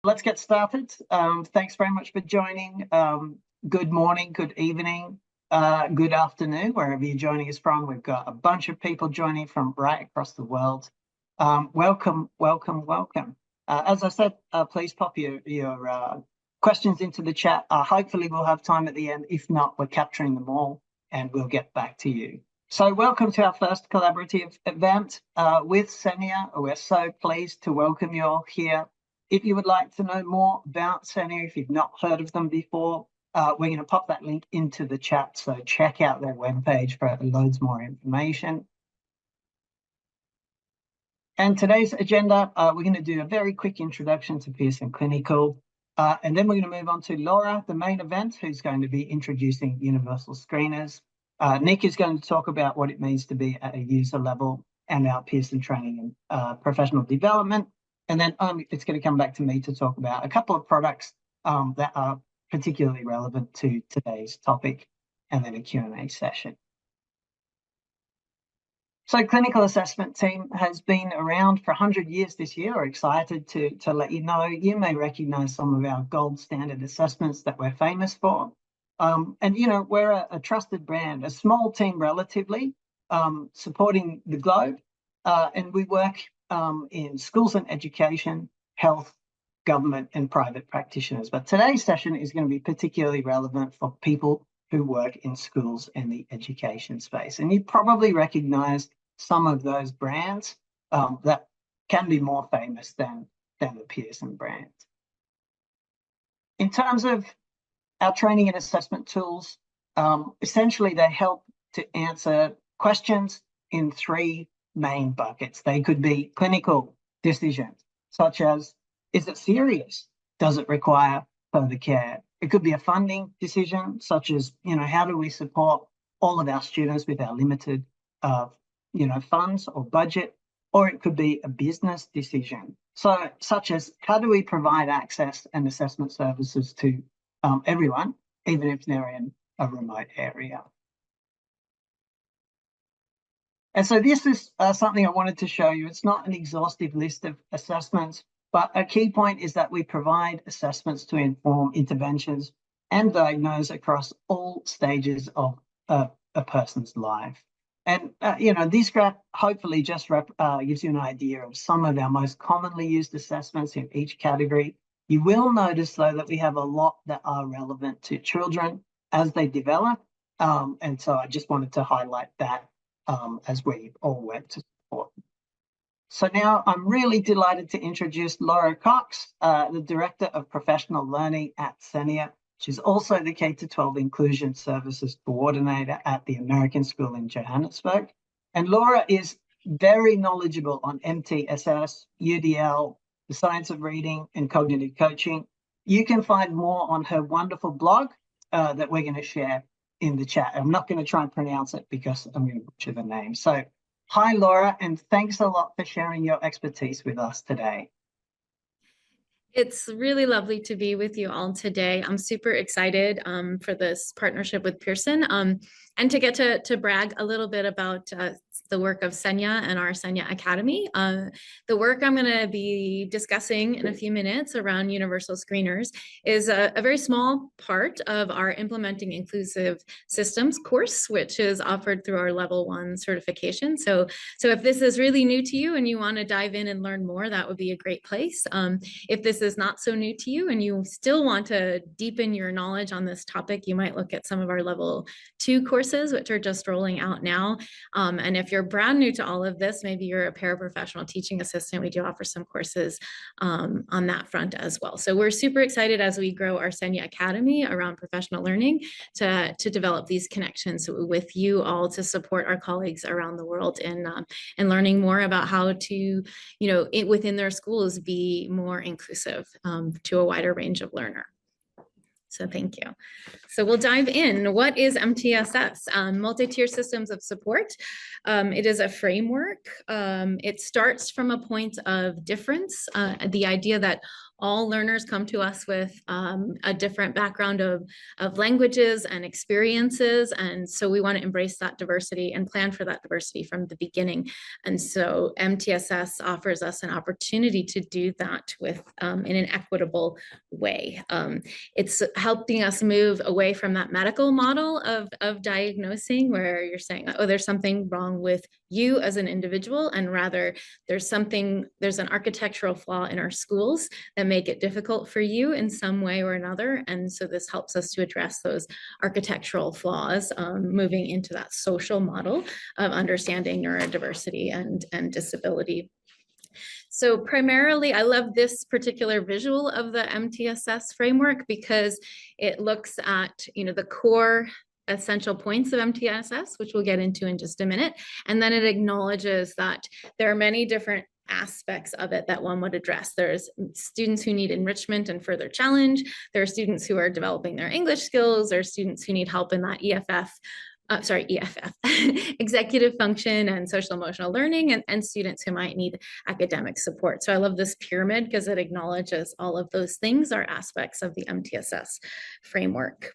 Let's get started. Thanks very much for joining. Good morning, good evening, good afternoon, wherever you're joining us from. We've got a bunch of people joining from right across the world. Welcome. As I said, please pop your questions into the chat. Hopefully we'll have time at the end. If not, we're capturing them all and we'll get back to you. So welcome to our first collaborative event with Senia. We're so pleased to welcome you all here. If you would like to know more about Senia, if you've not heard of them before, we're going to pop that link into the chat. So check out their webpage for loads more information. And today's agenda, we're going to do a very quick introduction to Pearson Clinical. And then we're going to move on to Laura, the main event, who's going to be introducing universal screeners. Nick is going to talk about what it means to be at a user level and our Pearson training and professional development. And then it's going to come back to me to talk about a couple of products that are particularly relevant to today's topic, and then a Q&A session. So Clinical Assessment Team has been around for 100 years this year. We're excited to let you know. You may recognise some of our gold standard assessments that we're famous for. And, you know, we're a trusted brand, a small team relatively, supporting the globe. And we work in schools and education, health, government and private practitioners. But today's session is going to be particularly relevant for people who work in schools and the education space. And you probably recognise some of those brands that can be more famous than the Pearson brand. In terms of our training and assessment tools, essentially they help to answer questions in three main buckets. They could be clinical decisions, such as, is it serious? Does it require further care? It could be a funding decision, such as, you know, how do we support all of our students with our limited, funds or budget? Or it could be a business decision, so such as how do we provide access and assessment services to everyone, even if they're in a remote area. And so this is something I wanted to show you. It's not an exhaustive list of assessments, but a key point is that we provide assessments to inform interventions and diagnose across all stages of a person's life. And, this graph hopefully just gives you an idea of some of our most commonly used assessments in each category. You will notice, though, that we have a lot that are relevant to children as they develop. And so I just wanted to highlight that as we all work to support. So now I'm really delighted to introduce Laura Cox, the Director of Professional Learning at Senia. She's also the K-12 Inclusion Services Coordinator at the American School in Johannesburg. And Laura is very knowledgeable on MTSS, UDL, the science of reading and cognitive coaching. You can find more on her wonderful blog that we're going to share in the chat. I'm not going to try and pronounce it because I'm going to butcher the name. So hi, Laura, and thanks a lot for sharing your expertise with us today. It's really lovely to be with you all today. I'm super excited for this partnership with Pearson and to get to brag a little bit about the work of Senia and our Senia Academy. The work I'm going to be discussing in a few minutes around universal screeners is a very small part of our Implementing Inclusive Systems course, which is offered through our Level 1 certification. So if this is really new to you and you want to dive in and learn more, that would be a great place. If this is not so new to you and you still want to deepen your knowledge on this topic, you might look at some of our Level 2 courses, which are just rolling out now. And if you're brand new to all of this, maybe you're a paraprofessional teaching assistant, we do offer some courses on that front as well. So we're super excited as we grow our Senia Academy around professional learning to develop these connections with you all to support our colleagues around the world in learning more about how to, within their schools, be more inclusive to a wider range of learner. So thank you. So we'll dive in. What is MTSS? Multi-tier systems of support. It is a framework. It starts from a point of difference, the idea that All learners come to us with a different background of languages and experiences. And so we want to embrace that diversity and plan for that diversity from the beginning. And so MTSS offers us an opportunity to do that with in an equitable way. It's helping us move away from that medical model of diagnosing where you're saying, oh, there's something wrong with you as an individual, and rather there's an architectural flaw in our schools that make it difficult for you in some way or another. And so this helps us to address those architectural flaws, moving into that social model of understanding neurodiversity and disability. So primarily, I love this particular visual of the MTSS framework because it looks at, the core essential points of MTSS, which we'll get into in just a minute. And then it acknowledges that there are many different aspects of it that one would address. There's students who need enrichment and further challenge. There are students who are developing their English skills. There are students who need help in that EFF, executive function and social emotional learning, and students who might need academic support. So I love this pyramid because it acknowledges all of those things are aspects of the MTSS framework.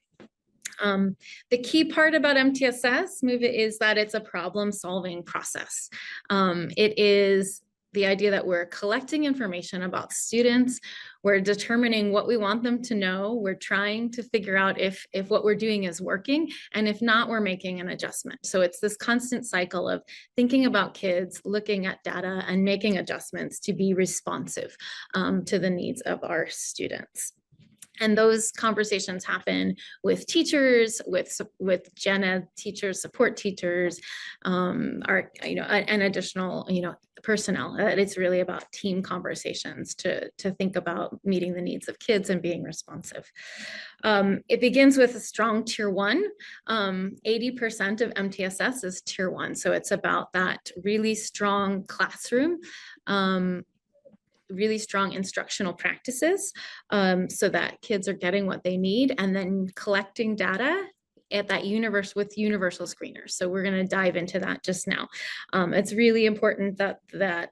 The key part about MTSS is that it's a problem-solving process. It is the idea that we're collecting information about students, we're determining what we want them to know, we're trying to figure out if what we're doing is working, and if not, we're making an adjustment. So it's this constant cycle of thinking about kids, looking at data, and making adjustments to be responsive to the needs of our students. And those conversations happen with teachers, with gen ed teachers, support teachers, and additional, personnel. It's really about team conversations to think about meeting the needs of kids and being responsive. It begins with a strong tier 1. 80% of MTSS is tier 1. So it's about that really strong classroom, really strong instructional practices so that kids are getting what they need, and then collecting data at that with universal screeners. So we're going to dive into that just now. It's really important that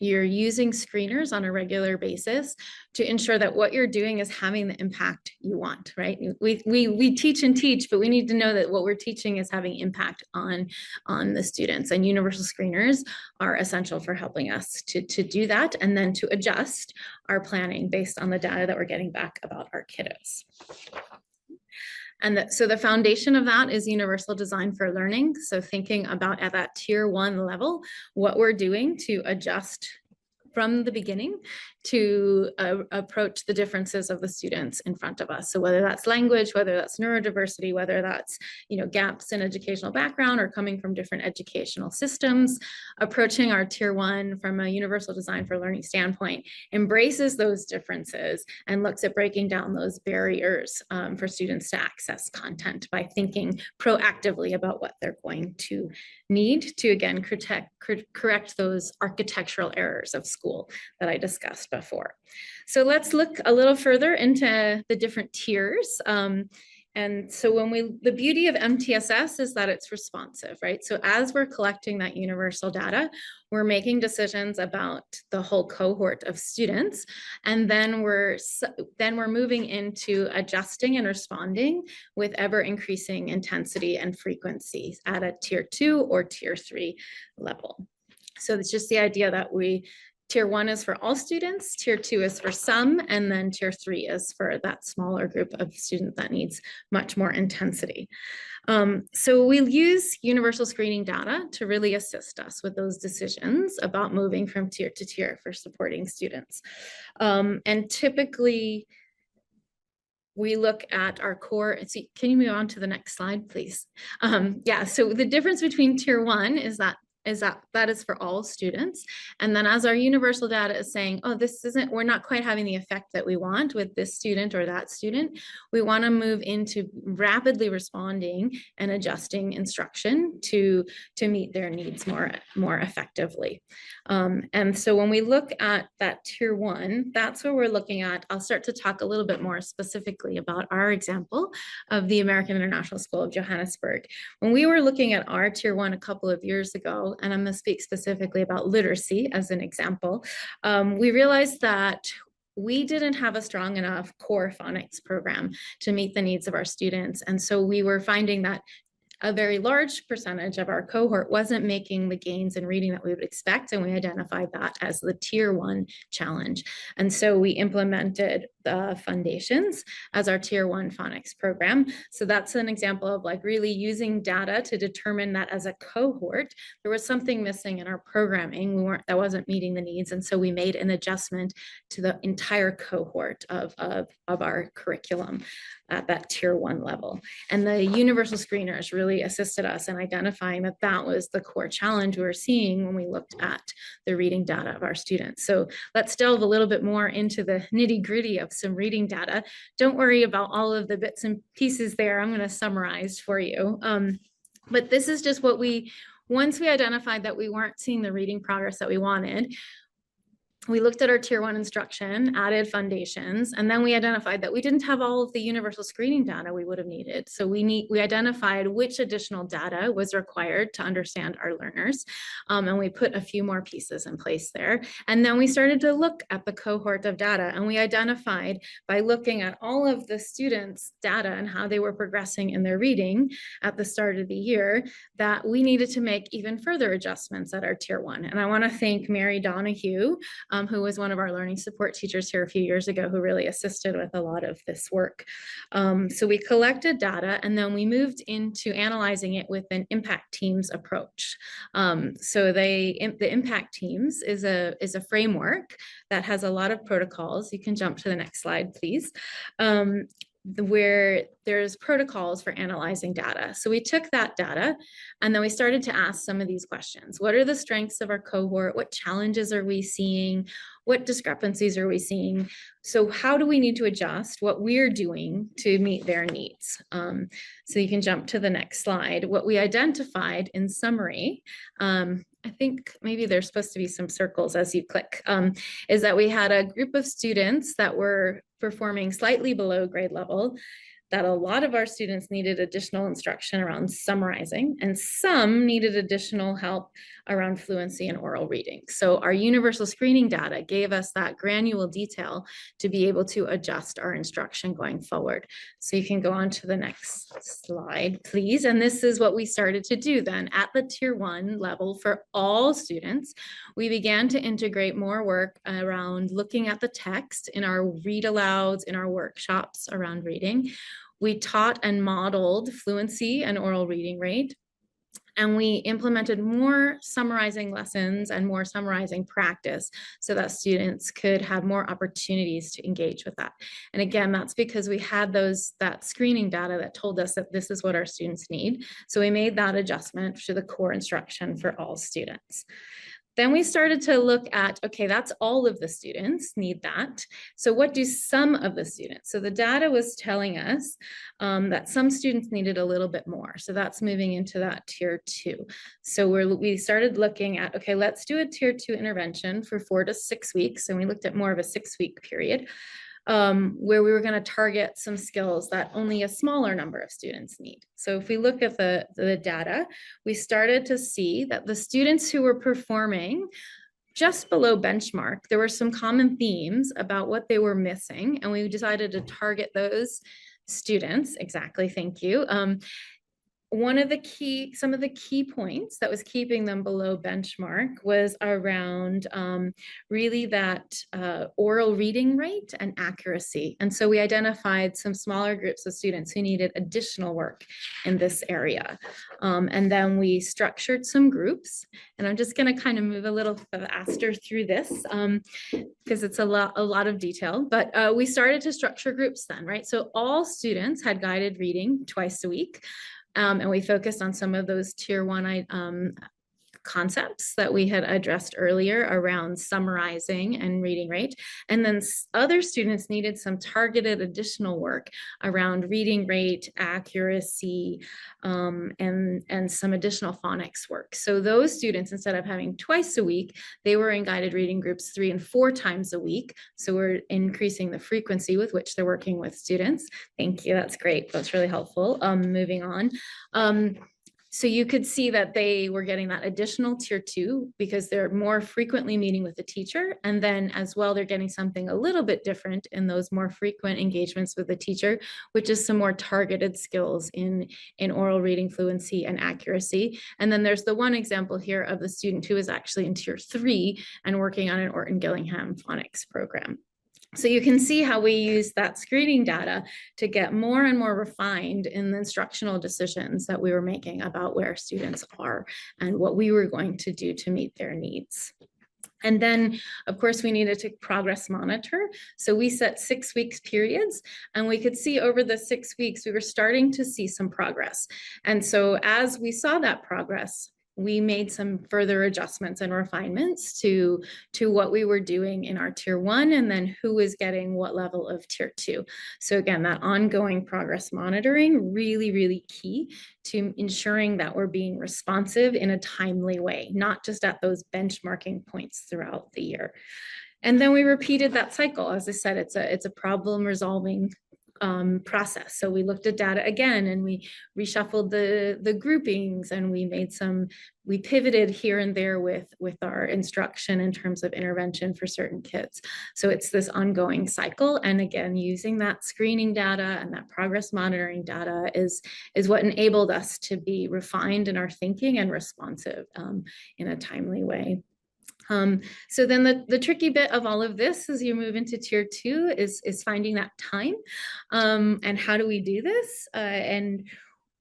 you're using screeners on a regular basis to ensure that what you're doing is having the impact you want, right? We teach and teach, but we need to know that what we're teaching is having impact on the students, and universal screeners are essential for helping us to do that, and then to adjust our planning based on the data that we're getting back about our kiddos. And so the foundation of that is universal design for learning. So thinking about at that tier 1 level, what we're doing to adjust from the beginning to approach the differences of the students in front of us. So whether that's language, whether that's neurodiversity, whether that's gaps in educational background or coming from different educational systems, approaching our tier 1 from a universal design for learning standpoint embraces those differences and looks at breaking down those barriers for students to access content by thinking proactively about what they're going to need to, again, correct those architectural errors of school that I discussed before. So let's look a little further into the different tiers. And so the beauty of MTSS is that it's responsive, right? So as we're collecting that universal data, we're making decisions about the whole cohort of students, and then we're moving into adjusting and responding with ever increasing intensity and frequency at a tier 2 or tier 3 level. So it's just the idea that tier 1 is for all students, tier 2 is for some, and then tier 3 is for that smaller group of students that needs much more intensity. So we'll use universal screening data to really assist us with those decisions about moving from tier to tier for supporting students. And typically, we look at our core. See, can you move on to the next slide, please? Yeah, so the difference between tier 1 is that is for all students. And then as our universal data is saying, oh, we're not quite having the effect that we want with this student or that student, we want to move into rapidly responding and adjusting instruction to meet their needs more effectively. And so when we look at that tier 1, that's where we're looking at. I'll start to talk a little bit more specifically about our example of the American International School of Johannesburg. When we were looking at our tier 1 a couple of years ago, and I'm going to speak specifically about literacy as an example, we realized that we didn't have a strong enough core phonics program to meet the needs of our students. And so we were finding that a very large percentage of our cohort wasn't making the gains in reading that we would expect, and we identified that as the tier 1 challenge. And so we implemented the Foundations as our tier 1 phonics program. So that's an example of like really using data to determine that as a cohort, there was something missing in our programming. That wasn't meeting the needs. And so we made an adjustment to the entire cohort of our curriculum at that tier 1 level. And the universal screeners really assisted us in identifying that that was the core challenge we were seeing when we looked at the reading data of our students. So let's delve a little bit more into the nitty-gritty of some reading data. Don't worry about all of the bits and pieces there. I'm going to summarize for you. But this is just what once we identified that we weren't seeing the reading progress that we wanted, we looked at our tier 1 instruction, added Foundations, and then we identified that we didn't have all of the universal screening data we would have needed. So we identified which additional data was required to understand our learners. And we put a few more pieces in place there. And then we started to look at the cohort of data, and we identified by looking at all of the students' data and how they were progressing in their reading at the start of the year, that we needed to make even further adjustments at our tier 1. And I want to thank Mary Donahue, who was one of our learning support teachers here a few years ago, who really assisted with a lot of this work. So we collected data, and then we moved into analyzing it with an impact teams approach. So the impact teams is a framework that has a lot of protocols. You can jump to the next slide, please. Where there's protocols for analyzing data. So we took that data and then we started to ask some of these questions. What are the strengths of our cohort? What challenges are we seeing? What discrepancies are we seeing? So how do we need to adjust what we're doing to meet their needs? So you can jump to the next slide. What we identified in summary, I think maybe there's supposed to be some circles as you click, is that we had a group of students that were performing slightly below grade level, that a lot of our students needed additional instruction around summarizing, and some needed additional help around fluency and oral reading. So our universal screening data gave us that granular detail to be able to adjust our instruction going forward. So you can go on to the next slide, please. And this is what we started to do then at the tier 1 level for all students. We began to integrate more work around looking at the text in our read alouds, in our workshops around reading. We taught and modeled fluency and oral reading rate, and we implemented more summarizing lessons and more summarizing practice so that students could have more opportunities to engage with that. And again, that's because we had that screening data that told us that this is what our students need. So we made that adjustment to the core instruction for all students. Then we started to look at, okay, that's all of the students need that. So what do some of the students? So the data was telling us that some students needed a little bit more. So that's moving into that tier 2. So we started looking at, okay, let's do a tier 2 intervention for 4 to 6 weeks. And we looked at more of a 6-week period, where we were going to target some skills that only a smaller number of students need. So if we look at the data, we started to see that the students who were performing just below benchmark, there were some common themes about what they were missing, and we decided to target those students. Exactly, thank you. Some of the key points that was keeping them below benchmark was around really that oral reading rate and accuracy. And so we identified some smaller groups of students who needed additional work in this area. And then we structured some groups, and I'm just going to kind of move a little faster through this because it's a lot of detail, but we started to structure groups then, right? So all students had guided reading twice a week. And we focused on some of those tier 1 concepts that we had addressed earlier around summarizing and reading rate. And then other students needed some targeted additional work around reading rate, accuracy, and some additional phonics work. So those students, instead of having twice a week, they were in guided reading groups 3 and 4 times a week. So we're increasing the frequency with which they're working with students. Thank you, that's great, that's really helpful. Moving on. So you could see that they were getting that additional tier 2 because they're more frequently meeting with the teacher. And then as well, they're getting something a little bit different in those more frequent engagements with the teacher, which is some more targeted skills in oral reading fluency and accuracy. And then there's the one example here of the student who is actually in tier 3 and working on an Orton Gillingham phonics program. So you can see how we use that screening data to get more and more refined in the instructional decisions that we were making about where students are and what we were going to do to meet their needs. And then, of course, we needed to progress monitor. So we set 6 weeks periods, and we could see over the 6 weeks, we were starting to see some progress. And so as we saw that progress, we made some further adjustments and refinements to what we were doing in our tier 1, and then who was getting what level of tier 2. So again, that ongoing progress monitoring, really, really key to ensuring that we're being responsive in a timely way, not just at those benchmarking points throughout the year. And then we repeated that cycle. As I said, it's a problem resolving process. So we looked at data again, and we reshuffled the groupings, and we pivoted here and there with our instruction in terms of intervention for certain kids. So it's this ongoing cycle. And again, using that screening data and that progress monitoring data is what enabled us to be refined in our thinking and responsive in a timely way. So then the tricky bit of all of this as you move into tier 2 is finding that time. And how do we do this? And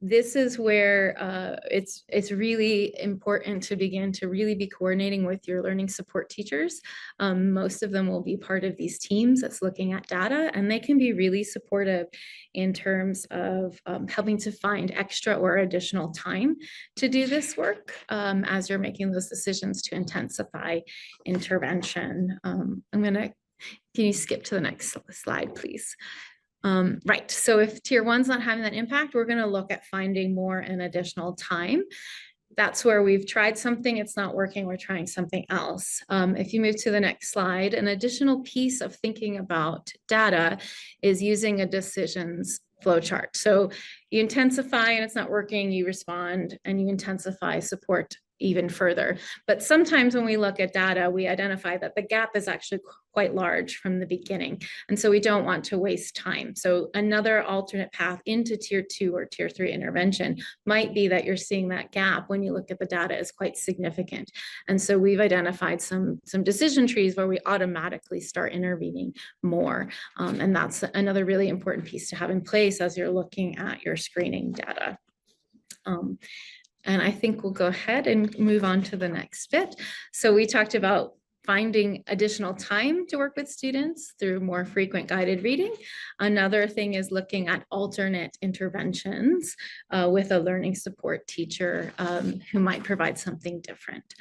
this is where it's really important to begin to really be coordinating with your learning support teachers. Most of them will be part of these teams that's looking at data, and they can be really supportive in terms of helping to find extra or additional time to do this work as you're making those decisions to intensify intervention. Can you skip to the next slide, please? Right, so if tier 1's not having that impact, we're going to look at finding more and additional time. That's where we've tried something, it's not working, we're trying something else. If you move to the next slide, an additional piece of thinking about data is using a decisions flowchart. So you intensify and it's not working, you respond, and you intensify support even further. But sometimes when we look at data, we identify that the gap is actually quite large from the beginning. And so we don't want to waste time. So another alternate path into tier 2 or tier 3 intervention might be that you're seeing that gap when you look at the data is quite significant. And so we've identified some decision trees where we automatically start intervening more. And that's another really important piece to have in place as you're looking at your screening data. And I think we'll go ahead and move on to the next bit. So we talked about finding additional time to work with students through more frequent guided reading. Another thing is looking at alternate interventions with a learning support teacher who might provide something different.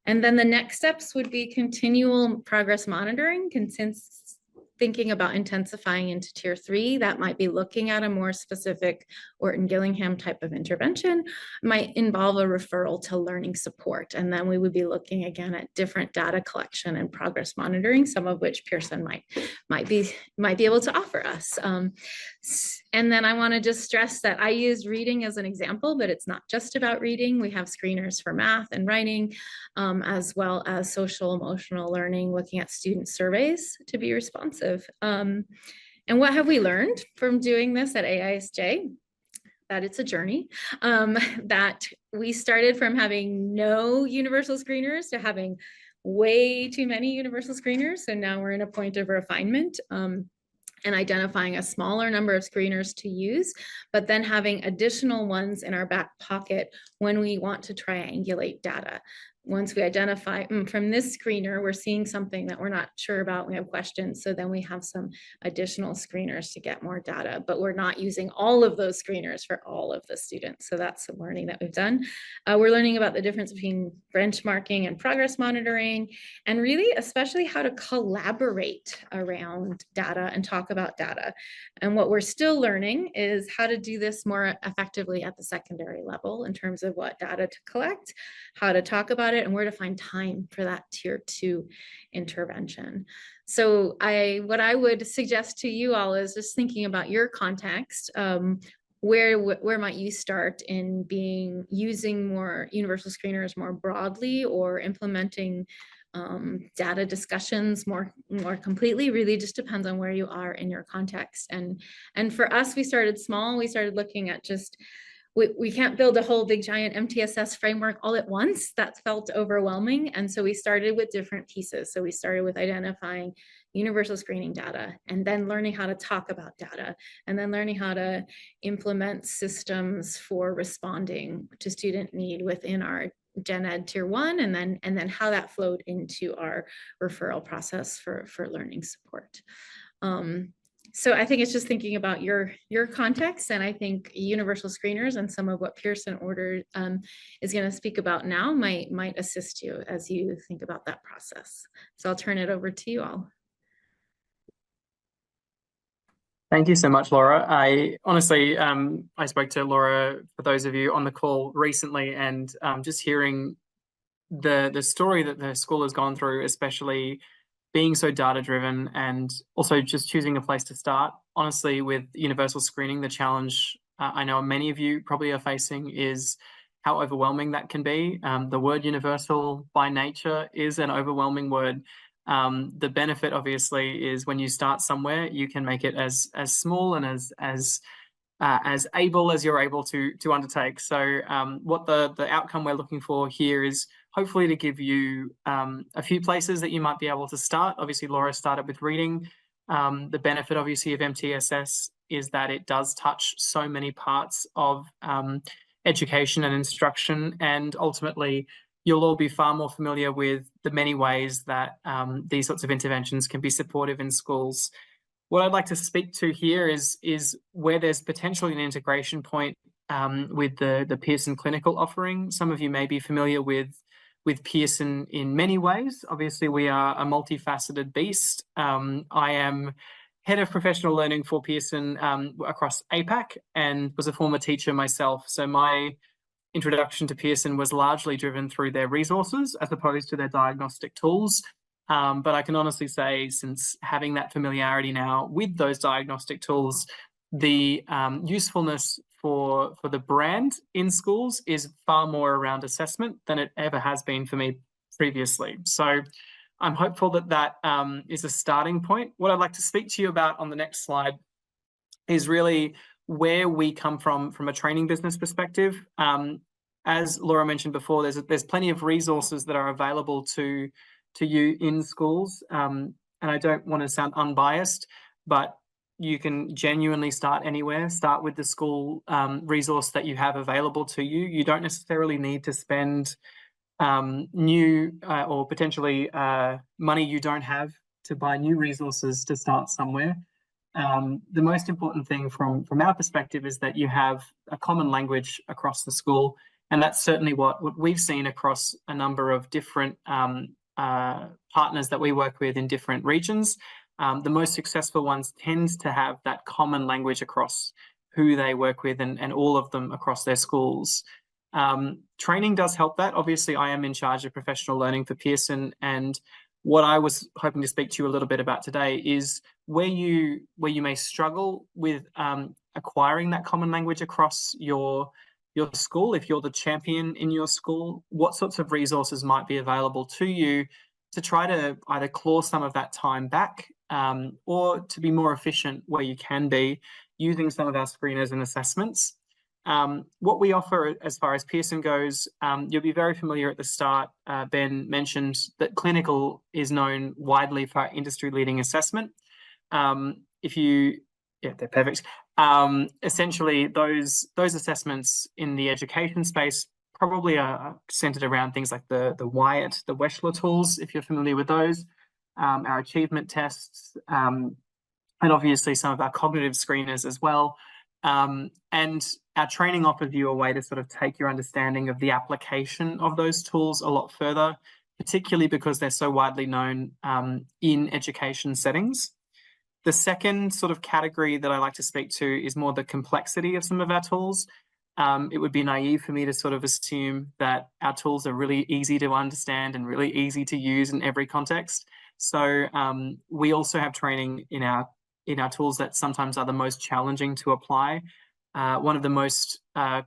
And then the next steps would be continual progress monitoring, thinking about intensifying into tier 3, that might be looking at a more specific Orton Gillingham type of intervention, might involve a referral to learning support. And then we would be looking again at different data collection and progress monitoring, some of which Pearson might be able to offer us. And then I want to just stress that I use reading as an example, but it's not just about reading. We have screeners for math and writing, as well as social emotional learning, looking at student surveys to be responsive. And what have we learned from doing this at AISJ? That it's a journey, that we started from having no universal screeners to having way too many universal screeners. So now we're in a point of refinement. And identifying a smaller number of screeners to use, but then having additional ones in our back pocket when we want to triangulate data. Once we identify from this screener, we're seeing something that we're not sure about, we have questions, so then we have some additional screeners to get more data, but we're not using all of those screeners for all of the students. So that's some learning that we've done. We're learning about the difference between benchmarking and progress monitoring, and really especially how to collaborate around data and talk about data. And what we're still learning is how to do this more effectively at the secondary level in terms of what data to collect, how to talk about it, and where to find time for that tier 2 intervention. So what I would suggest to you all is just thinking about your context. where might you start in using more universal screeners more broadly, or implementing data discussions more completely? Really just depends on where you are in your context. And for us, we started small. We started looking at just, we can't build a whole big giant MTSS framework all at once. That felt overwhelming. And so we started with different pieces. So we started with identifying universal screening data, and then learning how to talk about data, and then learning how to implement systems for responding to student need within our Gen Ed Tier 1, and then how that flowed into our referral process for learning support. So I think it's just thinking about your context, and I think universal screeners and some of what Pearson ordered is going to speak about now might assist you as you think about that process. So I'll turn it over to you all. Thank you so much, Laura. I honestly, I spoke to Laura, for those of you on the call recently, and just hearing the story that the school has gone through, especially being so data driven, and also just choosing a place to start. Honestly, with universal screening, the challenge I know many of you probably are facing is how overwhelming that can be. The word universal by nature is an overwhelming word. The benefit obviously is when you start somewhere, you can make it as small and as able as you're able to undertake. So what the outcome we're looking for here is hopefully to give you a few places that you might be able to start. Obviously, Laura started with reading. The benefit obviously of MTSS is that it does touch so many parts of education and instruction, and ultimately you'll all be far more familiar with the many ways that these sorts of interventions can be supportive in schools. What I'd like to speak to here is where there's potentially an integration point with the Pearson clinical offering. Some of you may be familiar with Pearson in many ways. Obviously, we are a multifaceted beast. I am head of professional learning for Pearson across APAC, and was a former teacher myself. So my introduction to Pearson was largely driven through their resources as opposed to their diagnostic tools. But I can honestly say, since having that familiarity now with those diagnostic tools, the usefulness for the brand in schools is far more around assessment than it ever has been for me previously. So I'm hopeful that is a starting point. What I'd like to speak to you about on the next slide is really where we come from a training business perspective. As Laura mentioned before, there's plenty of resources that are available to you in schools. And I don't want to sound unbiased, but you can genuinely start anywhere. Start with the school resource that you have available to you. You don't necessarily need to spend new or potentially money you don't have to buy new resources to start somewhere. The most important thing from our perspective is that you have a common language across the school. And that's certainly what we've seen across a number of different partners that we work with in different regions. The most successful ones tend to have that common language across who they work with and all of them across their schools. Training does help that. Obviously, I am in charge of professional learning for Pearson, and what I was hoping to speak to you a little bit about today is where you may struggle with acquiring that common language across your school. If you're the champion in your school, what sorts of resources might be available to you to try to either claw some of that time back or to be more efficient where you can be using some of our screeners and assessments. What we offer as far as Pearson goes, you'll be very familiar at the start. Ben mentioned that clinical is known widely for industry-leading assessment. They're perfect. Essentially, those assessments in the education space probably are centered around things like the Wyatt, the Wechsler tools, if you're familiar with those, our achievement tests, and obviously some of our cognitive screeners as well. And our training offers you a way to sort of take your understanding of the application of those tools a lot further, particularly because they're so widely known in education settings. The second sort of category that I like to speak to is more the complexity of some of our tools. It would be naive for me to sort of assume that our tools are really easy to understand and really easy to use in every context. So we also have training in our tools that sometimes are the most challenging to apply. One of the most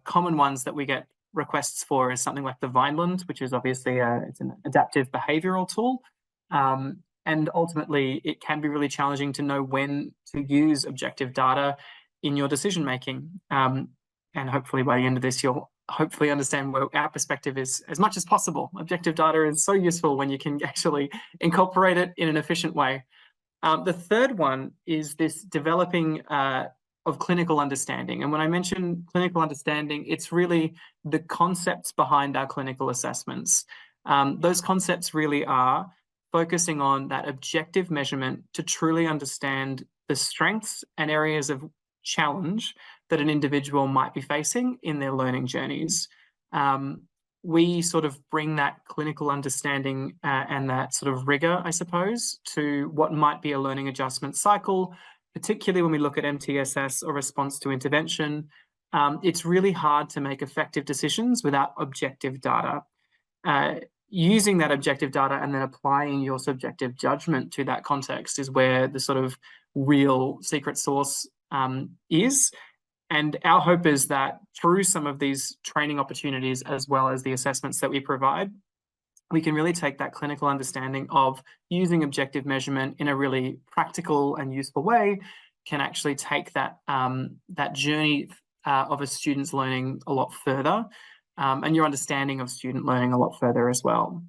common ones that we get requests for is something like the Vineland, which is obviously it's an adaptive behavioral tool. And ultimately, it can be really challenging to know when to use objective data in your decision making. And hopefully by the end of this, you'll hopefully understand where our perspective is as much as possible. Objective data is so useful when you can actually incorporate it in an efficient way. The third one is this developing of clinical understanding. And when I mention clinical understanding, it's really the concepts behind our clinical assessments. Those concepts really are focusing on that objective measurement to truly understand the strengths and areas of challenge that an individual might be facing in their learning journeys. We sort of bring that clinical understanding and that sort of rigor, I suppose, to what might be a learning adjustment cycle, particularly when we look at MTSS or response to intervention. It's really hard to make effective decisions without objective data. Using that objective data and then applying your subjective judgment to that context is where the sort of real secret sauce is. And our hope is that through some of these training opportunities, as well as the assessments that we provide, we can really take that clinical understanding of using objective measurement in a really practical and useful way, can actually take that, that journey of a student's learning a lot further, and your understanding of student learning a lot further as well.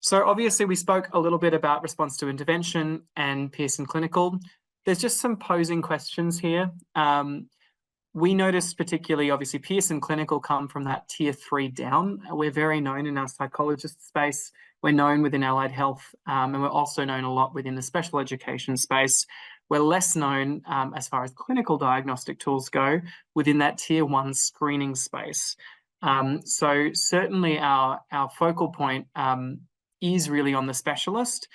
So obviously we spoke a little bit about response to intervention and Pearson Clinical. There's just some posing questions here. We noticed particularly, obviously, Pearson Clinical come from that tier 3 down. We're very known in our psychologist space. We're known within allied health, and we're also known a lot within the special education space. We're less known as far as clinical diagnostic tools go within that tier 1 screening space. So certainly our focal point is really on the specialist.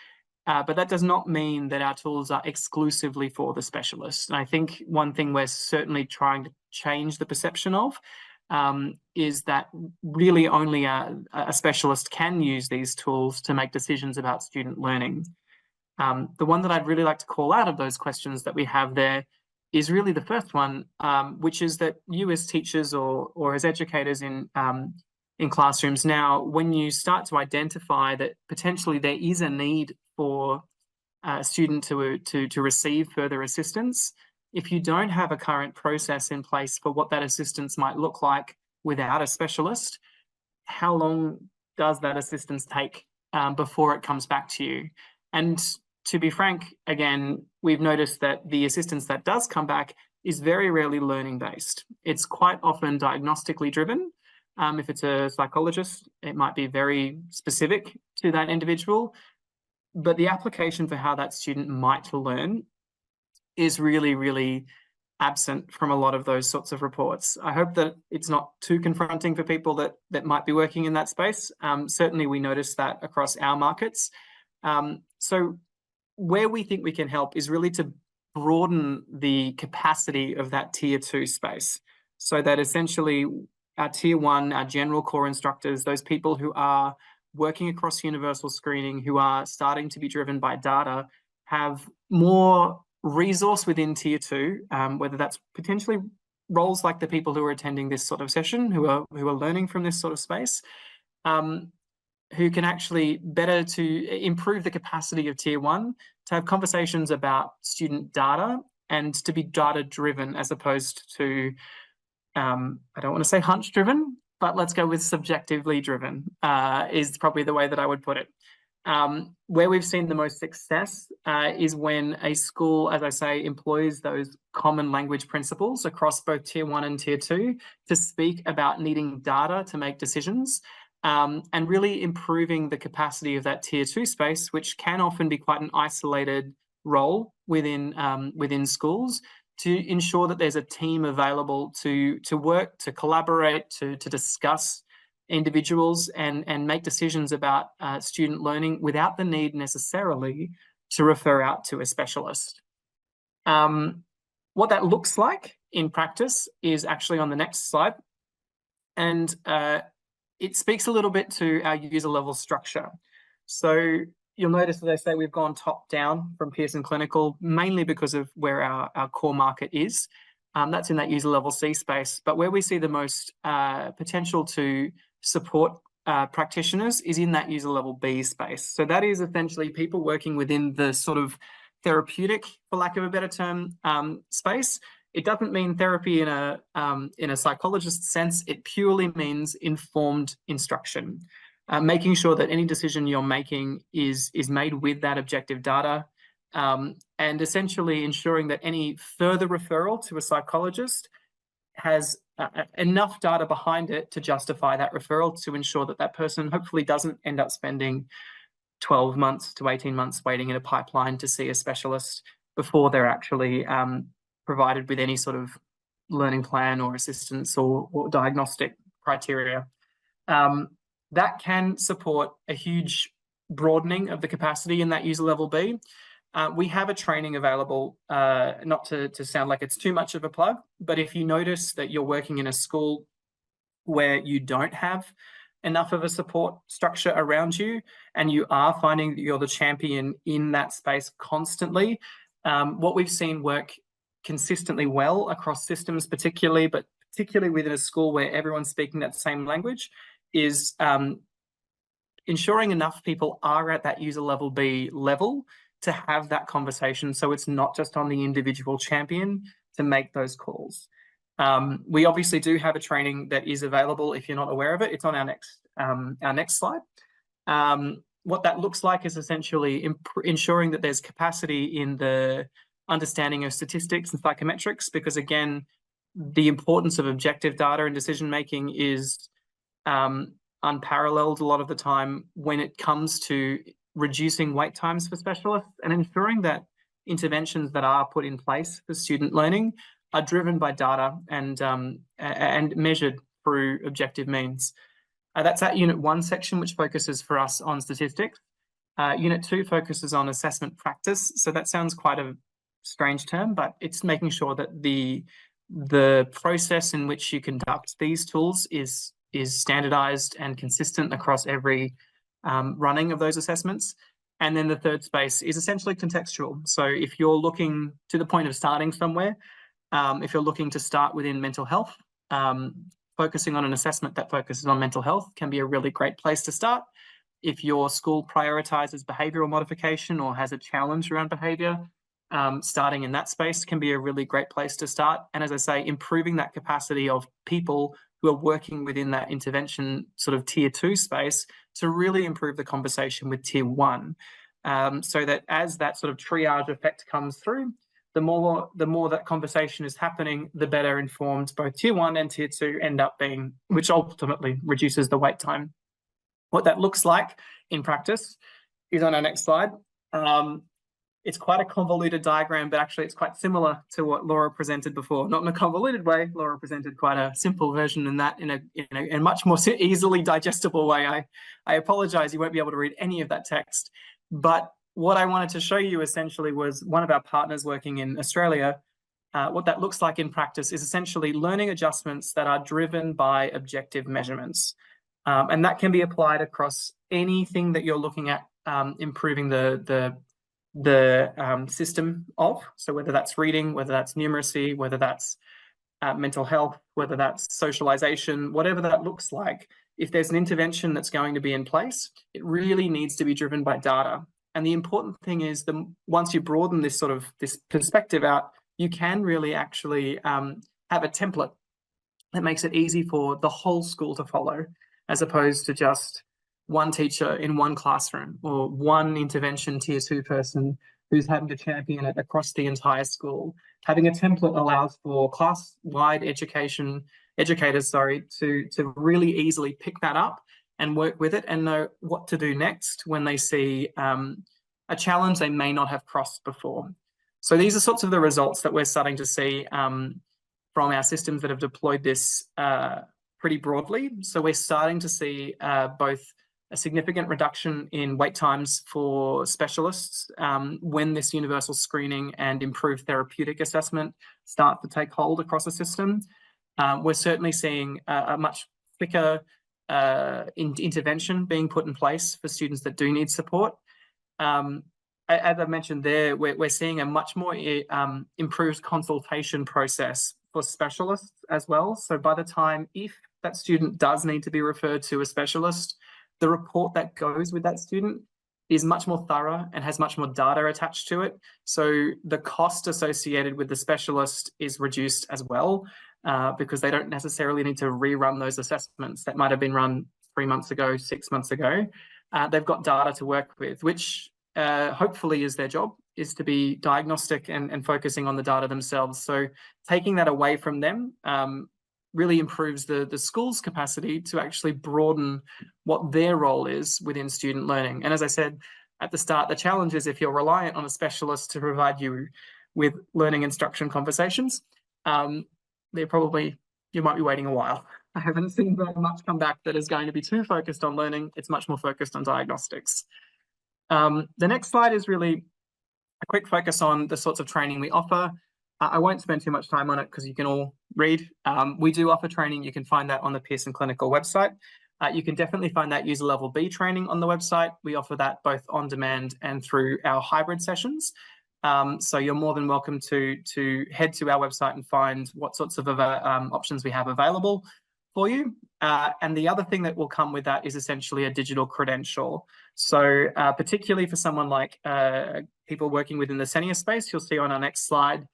But that does not mean that our tools are exclusively for the specialist. And I think one thing we're certainly trying to change the perception of is that really only a specialist can use these tools to make decisions about student learning. The one that I'd really like to call out of those questions that we have there is really the first one, which is that you as teachers or as educators in classrooms now, when you start to identify that potentially there is a need for a student to receive further assistance, if you don't have a current process in place for what that assistance might look like without a specialist, how long does that assistance take before it comes back to you? And to be frank, again, we've noticed that the assistance that does come back is very rarely learning based. It's quite often diagnostically driven. If it's a psychologist, it might be very specific to that individual, but the application for how that student might learn is really, really absent from a lot of those sorts of reports. I hope that it's not too confronting for people that might be working in that space. Certainly we notice that across our markets. So where we think we can help is really to broaden the capacity of that tier 2 space, so that essentially our tier 1, our general core instructors, those people who are working across universal screening, who are starting to be driven by data, have more resource within tier 2, whether that's potentially roles like the people who are attending this sort of session, who are learning from this sort of space, who can actually better to improve the capacity of tier 1 to have conversations about student data and to be data driven as opposed to I don't want to say hunch driven, but let's go with subjectively driven is probably the way that I would put it. Where we've seen the most success is when a school, as I say, employs those common language principles across both tier 1 and tier 2 to speak about needing data to make decisions, and really improving the capacity of that tier 2 space, which can often be quite an isolated role within schools, to ensure that there's a team available to work, to collaborate, to discuss individuals and make decisions about student learning without the need necessarily to refer out to a specialist. What that looks like in practice is actually on the next slide. And it speaks a little bit to our user level structure. So you'll notice, as I say, we've gone top down from Pearson Clinical, mainly because of where our core market is. That's in that user level C space. But where we see the most potential to support practitioners is in that user level B space. So that is essentially people working within the sort of therapeutic, for lack of a better term, space. It doesn't mean therapy in a psychologist sense. It purely means informed instruction, making sure that any decision you're making is made with that objective data, and essentially ensuring that any further referral to a psychologist has enough data behind it to justify that referral, to ensure that that person hopefully doesn't end up spending 12 months to 18 months waiting in a pipeline to see a specialist before they're actually provided with any sort of learning plan or assistance or diagnostic criteria. That can support a huge broadening of the capacity in that user level B. We have a training available, not to sound like it's too much of a plug, but if you notice that you're working in a school where you don't have enough of a support structure around you, and you are finding that you're the champion in that space constantly, what we've seen work consistently well across systems particularly, but particularly within a school where everyone's speaking that same language, is ensuring enough people are at that user level B level to have that conversation, so it's not just on the individual champion to make those calls. We obviously do have a training that is available if you're not aware of it. It's on our next slide. What that looks like is essentially ensuring that there's capacity in the understanding of statistics and psychometrics, because again, the importance of objective data and decision making is unparalleled a lot of the time when it comes to reducing wait times for specialists and ensuring that interventions that are put in place for student learning are driven by data and measured through objective means. That's that Unit 1 section, which focuses for us on statistics. Unit 2 focuses on assessment practice. So that sounds quite a strange term, but it's making sure that the process in which you conduct these tools is standardized and consistent across every running of those assessments. And then the third space is essentially contextual. So if you're looking to the point of starting somewhere, if you're looking to start within mental health, focusing on an assessment that focuses on mental health can be a really great place to start. If your school prioritizes behavioral modification or has a challenge around behavior, starting in that space can be a really great place to start. And as I say, improving that capacity of people who are working within that intervention sort of tier 2 space to really improve the conversation with tier 1. So that as that sort of triage effect comes through, the more that conversation is happening, the better informed both tier 1 and tier 2 end up being, which ultimately reduces the wait time. What that looks like in practice is on our next slide. It's quite a convoluted diagram, but actually it's quite similar to what Laura presented before. Not in a convoluted way. Laura presented quite a simple version in that, in a much more easily digestible way. I apologize, you won't be able to read any of that text. But what I wanted to show you essentially was one of our partners working in Australia. What that looks like in practice is essentially learning adjustments that are driven by objective measurements. And that can be applied across anything that you're looking at improving the system of. So whether that's reading, whether that's numeracy, whether that's mental health, whether that's socialization, whatever that looks like, if there's an intervention that's going to be in place, it really needs to be driven by data. And the important thing is once you broaden this perspective out, you can really actually have a template that makes it easy for the whole school to follow, as opposed to just one teacher in one classroom or one intervention tier 2 person who's having to champion it across the entire school. Having a template allows for class-wide educators to really easily pick that up and work with it and know what to do next when they see a challenge they may not have crossed before. So these are sorts of the results that we're starting to see from our systems that have deployed this pretty broadly. So we're starting to see both a significant reduction in wait times for specialists when this universal screening and improved therapeutic assessment start to take hold across the system. We're certainly seeing a much quicker intervention being put in place for students that do need support. As I mentioned there, we're seeing a much more improved consultation process for specialists as well. So by the time, if that student does need to be referred to a specialist, the report that goes with that student is much more thorough and has much more data attached to it. So the cost associated with the specialist is reduced as well, because they don't necessarily need to rerun those assessments that might have been run 3 months ago, 6 months ago. They've got data to work with, which hopefully is their job, is to be diagnostic and focusing on the data themselves. So taking that away from them really improves the school's capacity to actually broaden what their role is within student learning. And as I said at the start, the challenge is if you're reliant on a specialist to provide you with learning instruction conversations, you might be waiting a while. I haven't seen very much come back that is going to be too focused on learning. It's much more focused on diagnostics. The next slide is really a quick focus on the sorts of training we offer. I won't spend too much time on it because you can all read. We do offer training. You can find that on the Pearson Clinical website. You can definitely find that user level B training on the website. We offer that both on demand and through our hybrid sessions. So you're more than welcome to head to our website and find what sorts of options we have available for you. And the other thing that will come with that is essentially a digital credential. So particularly for someone like people working within the senior space, you'll see on our next slide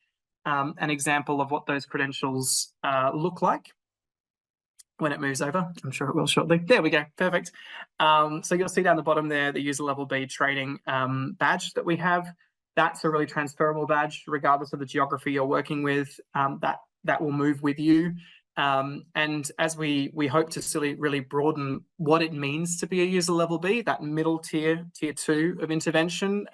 an example of what those credentials look like when it moves over. I'm sure it will shortly. There we go. Perfect. So you'll see down the bottom there the user level B training badge that we have. That's a really transferable badge, regardless of the geography you're working with. That will move with you. And as we hope to really broaden what it means to be a user level B, that middle tier 2 of intervention,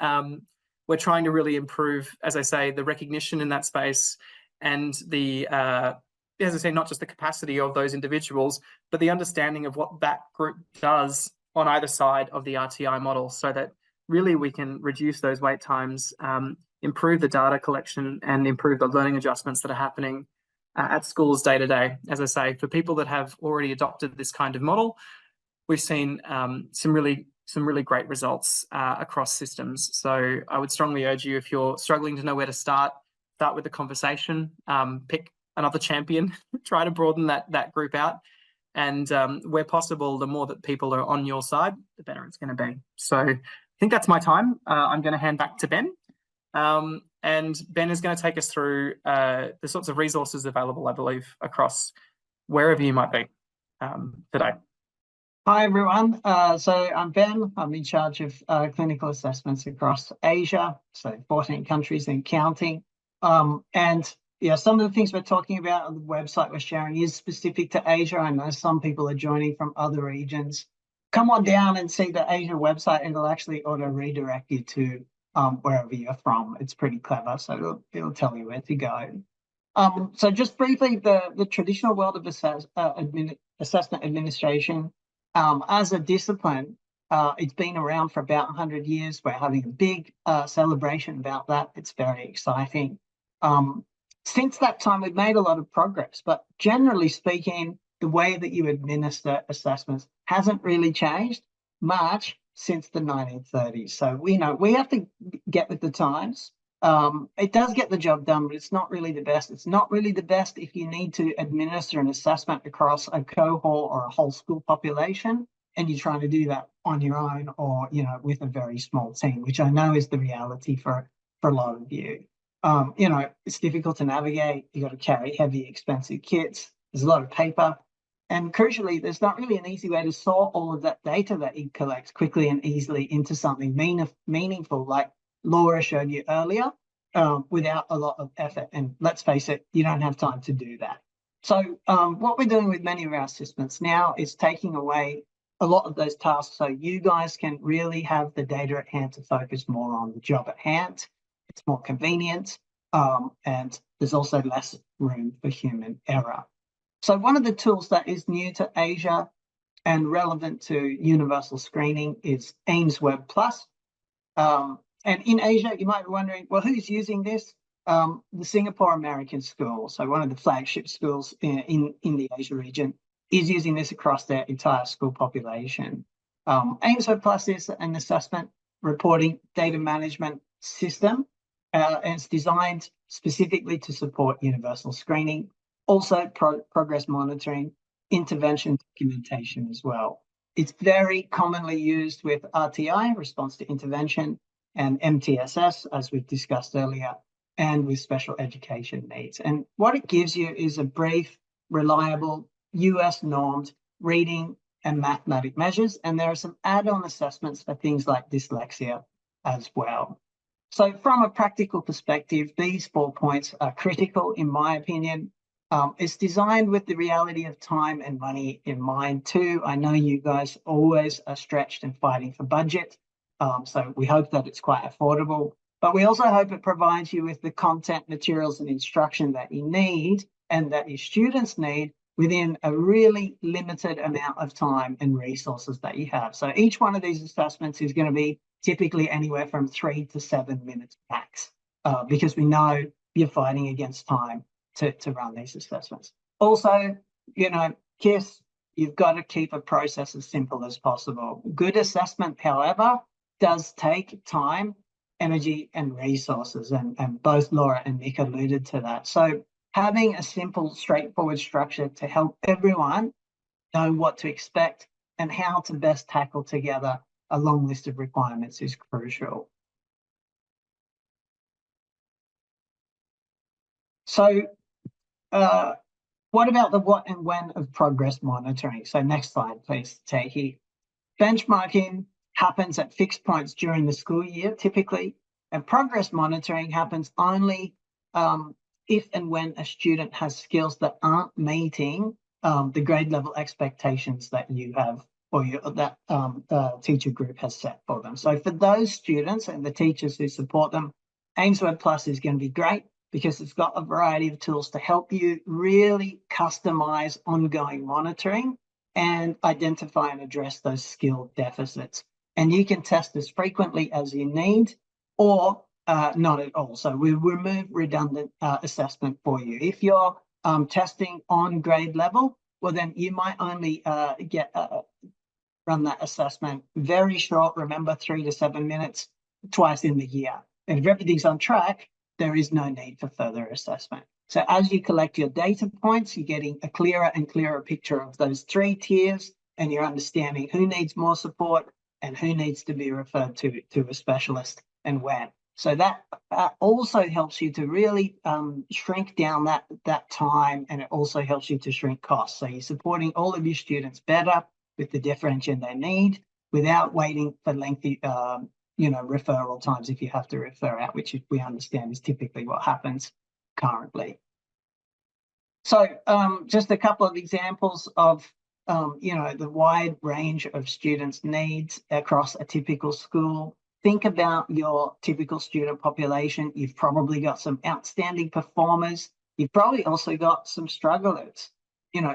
we're trying to really improve, as I say, the recognition in that space and the, as I say, not just the capacity of those individuals, but the understanding of what that group does on either side of the RTI model, so that really we can reduce those wait times, improve the data collection, and improve the learning adjustments that are happening at schools day to day. As I say, for people that have already adopted this kind of model, we've seen some really great results across systems. So I would strongly urge you, if you're struggling to know where to start with the conversation, pick another champion, try to broaden that group out. And where possible, the more that people are on your side, the better it's going to be. So I think that's my time. I'm going to hand back to Ben. And Ben is going to take us through the sorts of resources available, I believe, across wherever you might be today. Hi, everyone. So I'm Ben. I'm in charge of clinical assessments across Asia, so 14 countries and counting. And yeah, some of the things we're talking about on the website we're sharing is specific to Asia. I know some people are joining from other regions. Come on down and see the Asia website, and it'll actually auto redirect you to wherever you're from. It's pretty clever, so it'll tell you where to go. So just briefly, the traditional world of assessment administration, as a discipline, it's been around for about 100 years. We're having a big celebration about that. It's very exciting. Since that time, we've made a lot of progress, but generally speaking, the way that you administer assessments hasn't really changed much since the 1930s. So we know we have to get with the times. It does get the job done, but it's not really the best. It's not really the best if you need to administer an assessment across a cohort or a whole school population, and you're trying to do that on your own or, with a very small team, which I know is the reality for a lot of you. It's difficult to navigate. You got to carry heavy, expensive kits. There's a lot of paper. And crucially, there's not really an easy way to sort all of that data that you collect quickly and easily into something meaningful, like Laura showed you earlier, without a lot of effort. And let's face it, you don't have time to do that. So what we're doing with many of our assessments now is taking away a lot of those tasks so you guys can really have the data at hand to focus more on the job at hand. It's more convenient, and there's also less room for human error. So one of the tools that is new to Asia and relevant to universal screening is AIMSweb+. And in Asia, you might be wondering, well, who's using this? The Singapore American School, so one of the flagship schools in the Asia region, is using this across their entire school population. AIMSweb+ is an assessment reporting data management system, and it's designed specifically to support universal screening. Also progress monitoring, intervention documentation as well. It's very commonly used with RTI, response to intervention, and MTSS, as we've discussed earlier, and with special education needs. And what it gives you is a brief, reliable, US normed reading and mathematic measures. And there are some add-on assessments for things like dyslexia as well. So from a practical perspective, these 4 points are critical, in my opinion. It's designed with the reality of time and money in mind too. I know you guys always are stretched and fighting for budget. So we hope that it's quite affordable, but we also hope it provides you with the content, materials, and instruction that you need and that your students need within a really limited amount of time and resources that you have. So each one of these assessments is going to be typically anywhere from 3 to 7 minutes max, because we know you're fighting against time to run these assessments. Also, KISS, you've got to keep a process as simple as possible. Good assessment, however, does take time, energy, and resources, and both Laura and Nick alluded to that. So having a simple, straightforward structure to help everyone know what to expect and how to best tackle together a long list of requirements is crucial. So what about the what and when of progress monitoring? So next slide, please, Tahi. Benchmarking happens at fixed points during the school year, typically, and progress monitoring happens only if and when a student has skills that aren't meeting the grade level expectations that you have or that the teacher group has set for them. So for those students and the teachers who support them, AimsWeb Plus is going to be great because it's got a variety of tools to help you really customize ongoing monitoring and identify and address those skill deficits. And you can test as frequently as you need or not at all. So we remove redundant assessment for you. If you're testing on grade level, well, then you might only run that assessment very short, remember 3 to 7 minutes, twice in the year. And if everything's on track, there is no need for further assessment. So as you collect your data points, you're getting a clearer and clearer picture of those 3 tiers, and you're understanding who needs more support and who needs to be referred to a specialist and when. So that also helps you to really shrink down that time, and it also helps you to shrink costs. So you're supporting all of your students better with the differentiation they need without waiting for lengthy referral times if you have to refer out, which we understand is typically what happens currently. So just a couple of examples of the wide range of students' needs across a typical school. Think about your typical student population. You've probably got some outstanding performers. You've probably also got some strugglers.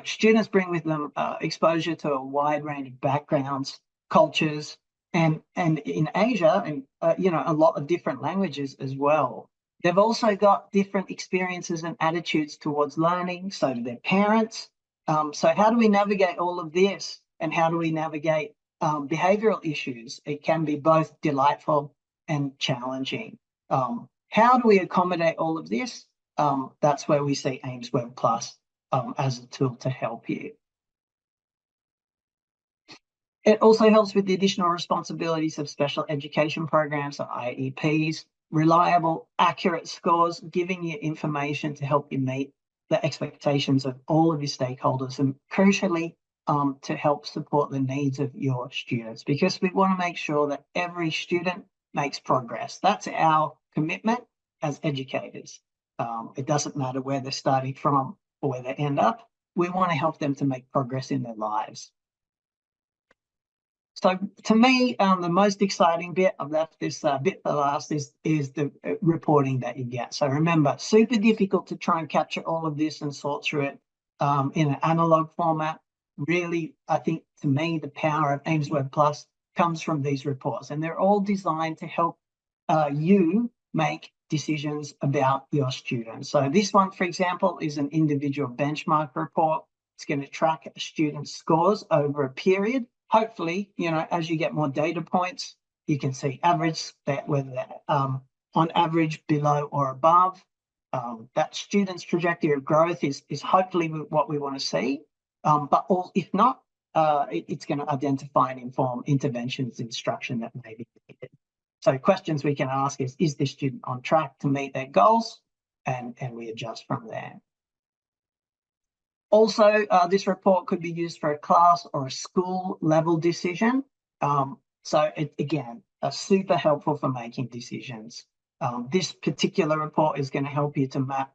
Students bring with them exposure to a wide range of backgrounds, cultures, and in Asia, and a lot of different languages as well. They've also got different experiences and attitudes towards learning, so do their parents. So how do we navigate all of this, and how do we navigate behavioral issues? It can be both delightful and challenging. How do we accommodate all of this? That's where we see AimsWeb Plus as a tool to help you. It also helps with the additional responsibilities of special education programs or IEPs, reliable, accurate scores, giving you information to help you meet the expectations of all of your stakeholders, and crucially, to help support the needs of your students, because we want to make sure that every student makes progress. That's our commitment as educators. It doesn't matter where they're starting from or where they end up. We want to help them to make progress in their lives. So to me, the most exciting bit, I've left this bit for last, is the reporting that you get. So remember, super difficult to try and capture all of this and sort through it in an analog format. Really, I think, to me, the power of AimsWeb Plus comes from these reports, and they're all designed to help you make decisions about your students. So this one, for example, is an individual benchmark report. It's going to track a student's scores over a period. Hopefully, as you get more data points, you can see average, whether they're on average, below or above. that student's trajectory of growth is hopefully what we want to see. But if not, it's going to identify and inform interventions, instruction that may be needed. So questions we can ask is this student on track to meet their goals? And we adjust from there. Also, this report could be used for a class or a school level decision. So again, super helpful for making decisions. This particular report is going to help you to map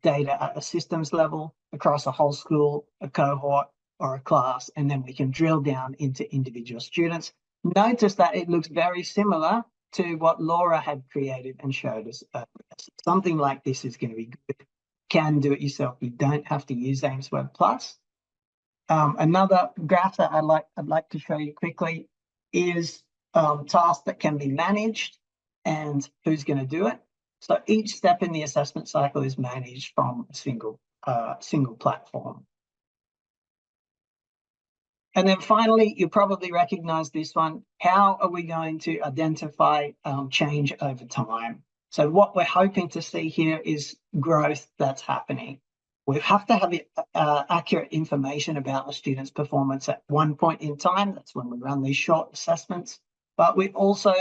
data at a systems level across a whole school, a cohort, or a class, and then we can drill down into individual students. Notice that it looks very similar to what Laura had created and showed us. Something like this is going to be good. Can do it yourself. You don't have to use AimsWeb Plus. Another graph that I'd like to show you quickly is tasks that can be managed and who's going to do it. So each step in the assessment cycle is managed from a single platform. And then finally, you probably recognize this one. How are we going to identify change over time? So what we're hoping to see here is growth that's happening. We have to have accurate information about the student's performance at one point in time. That's when we run these short assessments. But we also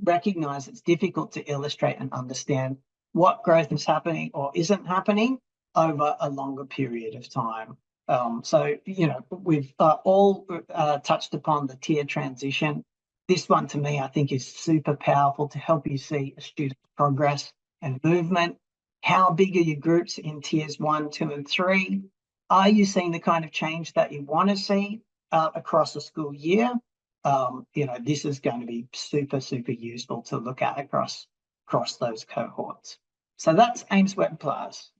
recognize it's difficult to illustrate and understand what growth is happening or isn't happening over a longer period of time. So, you know, we've all touched upon the tier transition. This one, to me, I think is super powerful to help you see a student's progress and movement. How big are your groups in tiers 1, 2, and 3? Are you seeing the kind of change that you want to see across a school year? You know, this is going to be super, super useful to look at across those cohorts. So that's AimsWeb Plus.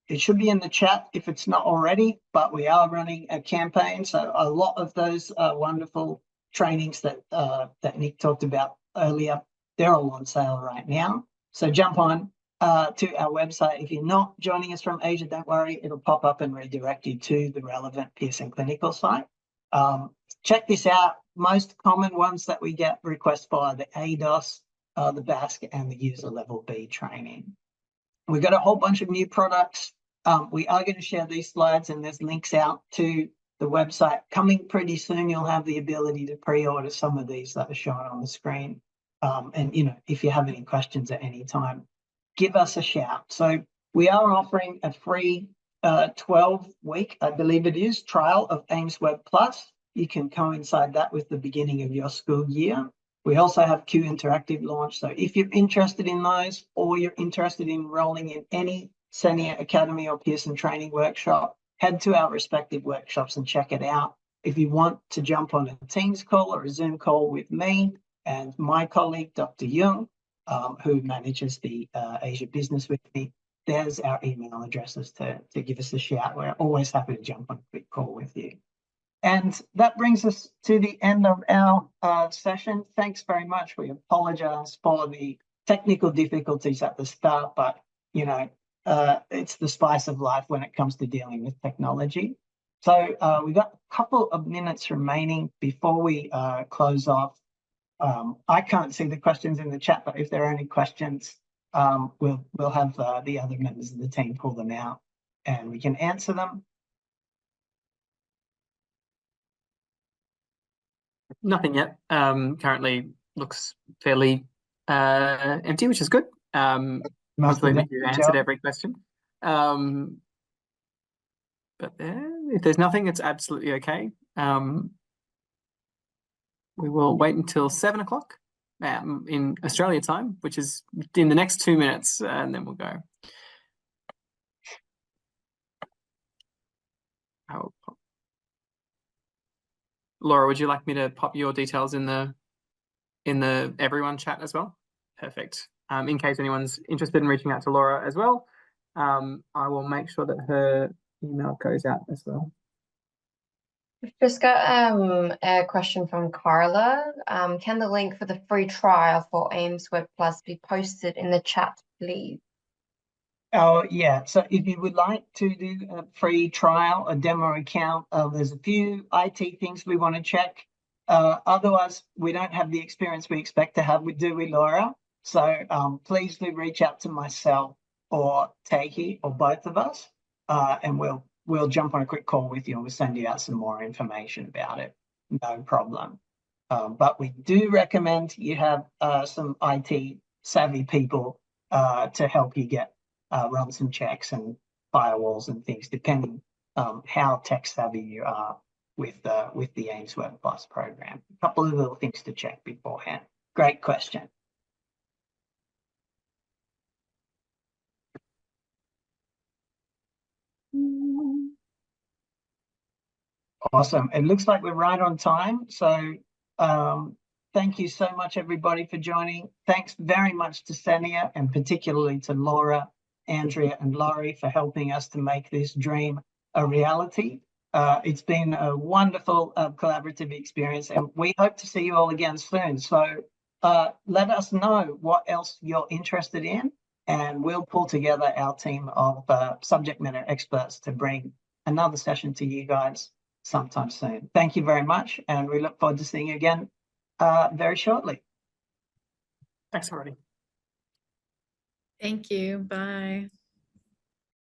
It should be in the chat if it's not already, but we are running a campaign. So a lot of those wonderful trainings that Nick talked about earlier, they're all on sale right now. So jump on to our website. If you're not joining us from Asia, don't worry, it'll pop up and redirect you to the relevant Pearson Clinical site. Check this out. Most common ones that we get requests for the ADOS, the BASC, and the user level B training. We've got a whole bunch of new products. We are going to share these slides, and there's links out to the website. Coming pretty soon, you'll have the ability to pre-order some of these that are shown on the screen. And, you know, if you have any questions at any time, give us a shout. So we are offering a free 12-week, I believe it is, trial of AimsWeb Plus. You can coincide that with the beginning of your school year. We also have Q Interactive launch. So if you're interested in those, or you're interested in enrolling in any Senior Academy or Pearson training workshop, head to our respective workshops and check it out. If you want to jump on a Teams call or a Zoom call with me and my colleague, Dr. Young, who manages the Asia business with me, there's our email addresses to give us a shout. We're always happy to jump on a quick call with you. And that brings us to the end of our session. Thanks very much. We apologize for the technical difficulties at the start, but, you know, it's the spice of life when it comes to dealing with technology. So we've got a couple of minutes remaining before we close off. I can't see the questions in the chat, but if there are any questions, we'll have the other members of the team pull them out and we can answer them. Nothing yet. Currently looks fairly empty, which is good. Hopefully we've answered every question. But if there's nothing, it's absolutely okay. We will wait until 7 o'clock in Australia time, which is in the next 2 minutes, and then we'll go. Laura, would you like me to pop your details in the everyone chat as well? Perfect. In case anyone's interested in reaching out to Laura as well, I will make sure that her email goes out as well. We've just got a question from Carla. Can the link for the free trial for AimsWeb Plus be posted in the chat, please? Oh, yeah. So if you would like to do a free trial, a demo account, there's a few IT things we want to check. Otherwise, we don't have the experience we expect to have with Laura. So please do reach out to myself or Tahi or both of us, and we'll jump on a quick call with you and we'll send you out some more information about it. No problem. But we do recommend you have some IT savvy people to help you run some checks and firewalls and things, depending how tech savvy you are with the AIMSWeb Plus program. A couple of little things to check beforehand. Great question. Awesome. It looks like we're right on time. So thank you so much, everybody, for joining. Thanks very much to Senia, and particularly to Laura, Andrea, and Laurie for helping us to make this dream a reality. It's been a wonderful collaborative experience, and we hope to see you all again soon. So let us know what else you're interested in, and we'll pull together our team of subject matter experts to bring another session to you guys sometime soon. Thank you very much, and we look forward to seeing you again very shortly. Thanks, already. Thank you. Bye.